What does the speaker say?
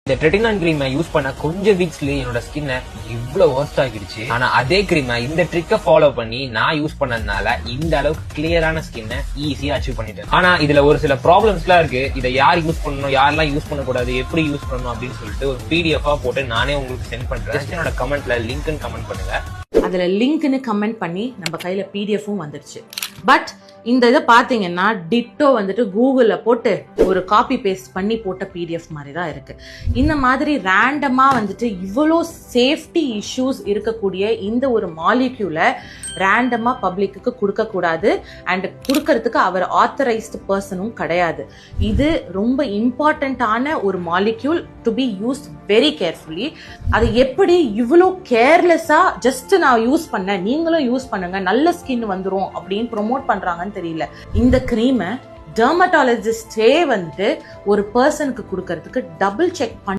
இந்த ட்ரெட்டினான் கிரீமை யூஸ் பண்ண கொஞ்சம் வீக்ஸ்லயே என்னோட ஸ்கின்னை இவ்வளவு வர்ஸ்ட் ஆகிடுச்சு. ஆனா அதே கிரீமை இந்த ட்ரிக்கை ஃபாலோ பண்ணி நான் யூஸ் பண்ணதுனால இந்த அளவுக்கு கிளியரான ஸ்கின்னை ஈஸியா அச்சீவ் பண்ணிட்டேன். ஆனா இதுல ஒரு சில ப்ராப்ளம்ஸ் எல்லாம் இருக்கு. இதை யார் யூஸ் பண்ணணும், யாரெல்லாம் யூஸ் பண்ணக்கூடாது, எப்படி யூஸ் பண்ணணும் அப்படின்னு சொல்லிட்டு ஒரு PDF போட்டு நானே உங்களுக்கு சென்ட் பண்றேன். என்னோட கமெண்ட்ல லிங்க்னு கமெண்ட் பண்ணுங்க. அதுல லிங்க்னு கமெண்ட் பண்ணி நம்ம கையில PDF-ம் வந்துருச்சு. பட் இந்த இதை பாத்தீங்கன்னா டிட்டோ வந்துட்டு கூகுள்ல போட்டு ஒரு காப்பி பேஸ்ட் பண்ணி போட்ட PDF மாதிரி தான் இருக்கு. இந்த மாதிரி ரேண்டமா வந்துட்டு இவ்வளோ சேஃப்டி இஷ்யூஸ் இருக்கக்கூடிய இந்த ஒரு மாலிக்யூலை ரேண்டமா பப்ளிக்கு கொடுக்க கூடாது. அண்ட் கொடுக்கறதுக்கு அவர் ஆத்தரைஸ்டு பர்சனும் கிடையாது. இது ரொம்ப இம்பார்ட்டன்டான ஒரு molecule to be used very carefully. அது எப்படி இவ்வளோ கேர்லெஸ்ஸா ஜஸ்ட் நான் யூஸ் பண்ணேன், நீங்களும் யூஸ் பண்ணுங்க, நல்ல ஸ்கின் வந்துரும் அப்படின்னு ப்ரொமோட் பண்றாங்கன்னு தெரியல. இந்த கிரீமை டெர்மட்டாலஜிஸ்டே வந்துட்டு ஒரு பர்சனுக்கு கொடுக்கறதுக்கு டபுள் செக் பண்ணி